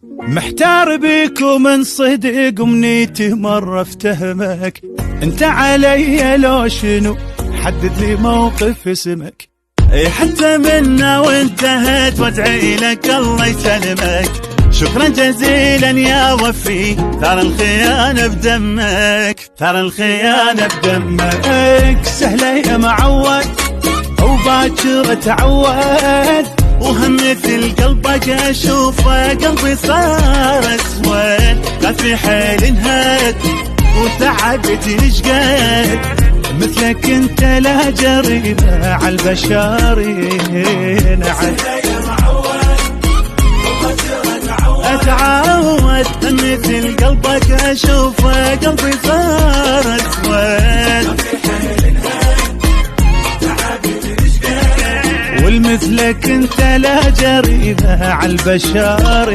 محتار بيك ومن صدق امنيتي مرة افتهمك، انت علي لو شنو حدد لي موقف اسمك، حتى منا وانتهت وادعي لك الله يسلمك. شكرا جزيلا يا وفي، ترى الخيانة بدمك، ترى الخيانة بدمك. سهلة يا معود وباكر اتعود، وهم مثل قلبك اشوفه قلبي صار اسود. قال في حيل انهد وتعبت شقد، مثلك انت لا جريمة عالبشر ينعد. اتعود مثل قلبك اشوفه قلبي صار اسود، والمثلك انت لا جريمة عالبشر